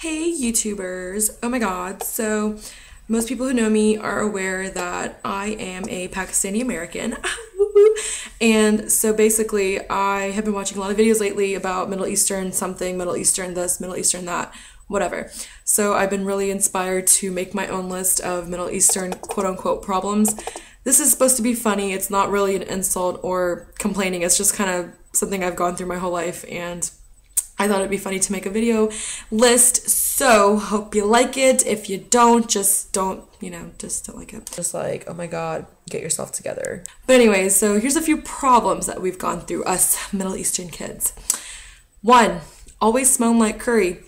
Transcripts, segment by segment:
Hey YouTubers, oh my god, so most people who know me are aware that I am a Pakistani American. And so basically I have been watching a lot of videos lately about Middle Eastern something, Middle Eastern this, Middle Eastern that, whatever. So I've been really inspired to make my own list of Middle Eastern quote unquote problems. This is supposed to be funny, it's not really an insult or complaining, it's just kind of something I've gone through my whole life, and I thought it'd be funny to make a video list, so hope you like it. If you don't, just don't like it. Just like, oh my god, get yourself together. But anyways, so here's a few problems that we've gone through, us Middle Eastern kids. One, always smelling like curry.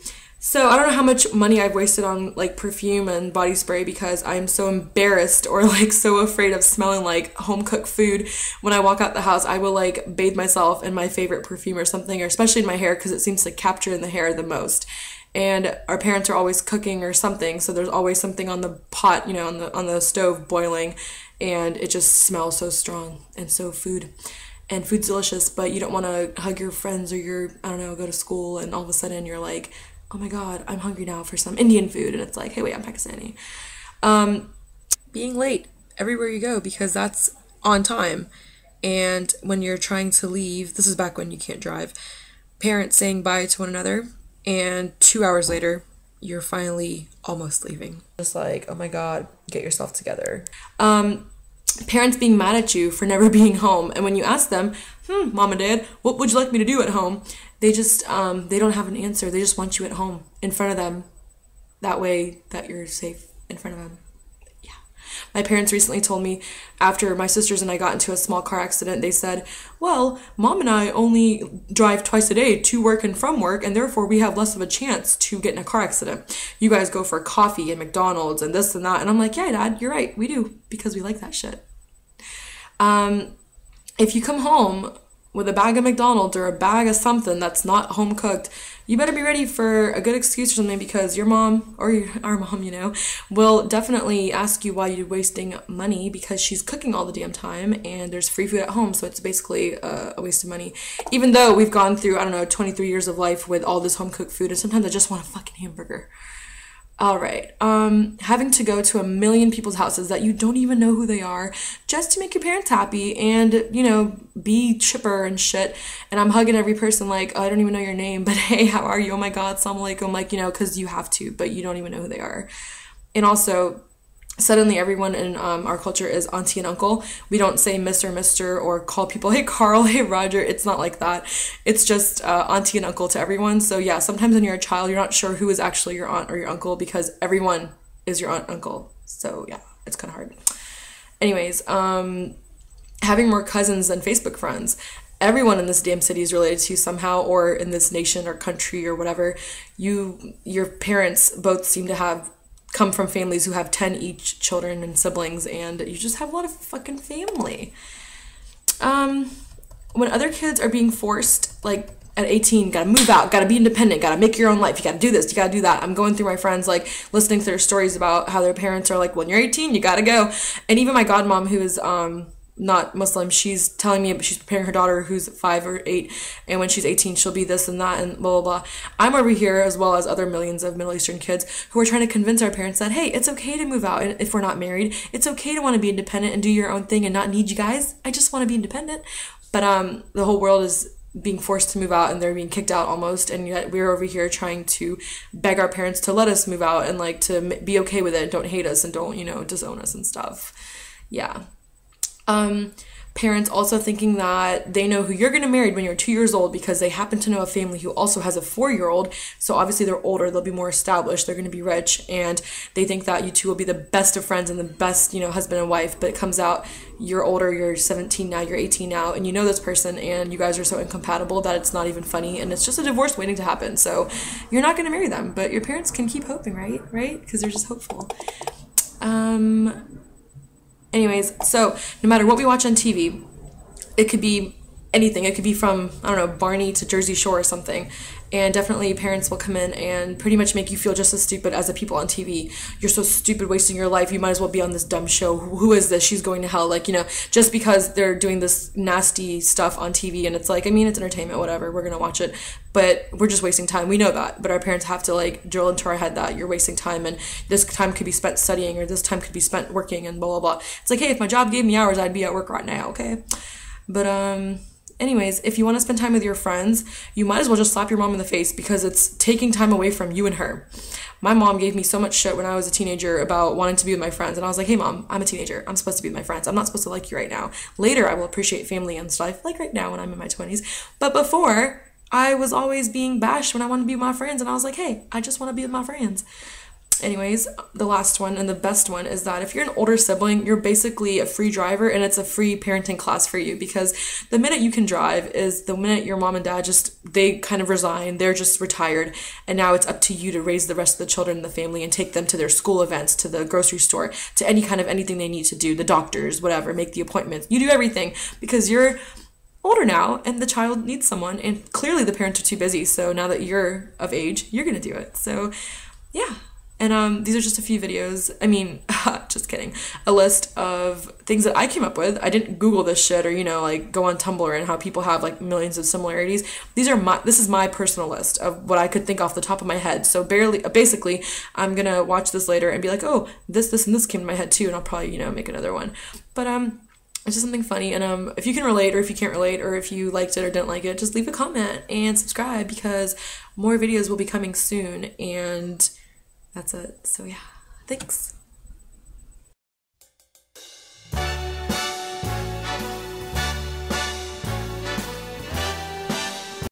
So I don't know how much money I've wasted on like perfume and body spray because I'm so embarrassed or like so afraid of smelling like home cooked food. When I walk out the house, I will like bathe myself in my favorite perfume or something, or especially in my hair because it seems to capture in the hair the most. And our parents are always cooking or something, so there's always something on the pot, on the stove boiling, and it just smells so strong and so food. And food's delicious, but you don't want to hug your friends or go to school and all of a sudden you're like, oh my god, I'm hungry now for some Indian food, and it's like, hey wait, I'm Pakistani. Being late everywhere you go because that's on time. And when you're trying to leave, this is back when you can't drive, parents saying bye to one another, and 2 hours later, you're finally almost leaving. Just like, oh my god, get yourself together. Parents being mad at you for never being home, and when you ask them, mom and dad, what would you like me to do at home? They just, they don't have an answer. They just want you at home in front of them. That way that you're safe in front of them. Yeah. My parents recently told me after my sisters and I got into a small car accident, they said, well, mom and I only drive twice a day to work and from work, and therefore we have less of a chance to get in a car accident. You guys go for coffee and McDonald's and this and that. And I'm like, yeah, Dad, you're right. We do, because we like that shit. If you come home with a bag of McDonald's or a bag of something that's not home cooked, you better be ready for a good excuse or something, because your mom, or our mom, will definitely ask you why you're wasting money, because she's cooking all the damn time and there's free food at home, so it's basically a waste of money. Even though we've gone through, 23 years of life with all this home cooked food, and sometimes I just want a fucking hamburger. Alright, having to go to a million people's houses that you don't even know who they are just to make your parents happy and, be chipper and shit. And I'm hugging every person like, oh, I don't even know your name, but hey, how are you? Oh my god, assalamu alaikum, like, because you have to, but you don't even know who they are. And also, suddenly everyone in our culture is auntie and uncle. We don't say Miss or Mr. or call people, hey Carl, hey Roger. It's not like that. It's just auntie and uncle to everyone. So yeah, sometimes when you're a child, you're not sure who is actually your aunt or your uncle because everyone is your aunt and uncle. So yeah, it's kind of hard. Anyways, having more cousins than Facebook friends. Everyone in this damn city is related to you somehow, or in this nation or country or whatever. Your parents both seem to come from families who have 10 each children and siblings, and you just have a lot of fucking family. When other kids are being forced, like at 18, gotta move out, gotta be independent, gotta make your own life, you gotta do this, you gotta do that. I'm going through my friends, like listening to their stories about how their parents are like, when you're 18, you gotta go. And even my godmom, who is not Muslim, she's telling me she's preparing her daughter who's 5 or 8, and when she's 18 she'll be this and that and blah blah blah. I'm over here, as well as other millions of Middle Eastern kids, who are trying to convince our parents that, hey, it's okay to move out if we're not married. It's okay to want to be independent and do your own thing and not need you guys. I just want to be independent. But the whole world is being forced to move out, and they're being kicked out almost, and yet we're over here trying to beg our parents to let us move out and like to be okay with it and don't hate us and don't disown us and stuff. Yeah. Parents also thinking that they know who you're going to marry when you're 2 years old because they happen to know a family who also has a 4-year-old. So obviously they're older, they'll be more established, they're going to be rich, and they think that you two will be the best of friends and the best, husband and wife. But it comes out you're older, you're 17 now, you're 18 now, and you know this person, and you guys are so incompatible that it's not even funny, and it's just a divorce waiting to happen. So you're not going to marry them, but your parents can keep hoping, right? Because they're just hopeful. Anyways, so no matter what we watch on TV, it could be anything. It could be from, I don't know, Barney to Jersey Shore or something. And definitely parents will come in and pretty much make you feel just as stupid as the people on TV. You're so stupid, wasting your life. You might as well be on this dumb show. Who is this? She's going to hell. Like, you know, just because they're doing this nasty stuff on TV, and it's like, I mean, it's entertainment, whatever. We're going to watch it. But we're just wasting time. We know that. But our parents have to, like, drill into our head that you're wasting time, and this time could be spent studying, or this time could be spent working, and blah, blah, blah. It's like, hey, if my job gave me hours, I'd be at work right now, okay? But, anyways, if you want to spend time with your friends, you might as well just slap your mom in the face, because it's taking time away from you and her. My mom gave me so much shit when I was a teenager about wanting to be with my friends, and I was like, hey mom, I'm a teenager. I'm supposed to be with my friends. I'm not supposed to like you right now. Later, I will appreciate family and stuff, like right now when I'm in my 20s. But before, I was always being bashed when I wanted to be with my friends, and I was like, hey, I just want to be with my friends. Anyways, the last one and the best one is that if you're an older sibling, you're basically a free driver, and it's a free parenting class for you, because the minute you can drive is the minute your mom and dad they kind of resign, they're just retired, and now it's up to you to raise the rest of the children in the family and take them to their school events, to the grocery store, to any kind of anything they need to do, the doctors, whatever, make the appointments. You do everything because you're older now and the child needs someone, and clearly the parents are too busy, so now that you're of age, you're gonna do it. So yeah. And these are just a few videos. I mean, just kidding. A list of things that I came up with. I didn't Google this shit or, you know, like go on Tumblr and how people have like millions of similarities. This is my personal list of what I could think off the top of my head. So basically, I'm gonna watch this later and be like, oh, this, and this came to my head too, and I'll probably, you know, make another one. But it's just something funny, and if you can relate, or if you can't relate, or if you liked it or didn't like it, just leave a comment and subscribe, because more videos will be coming soon, and that's it. So yeah, thanks.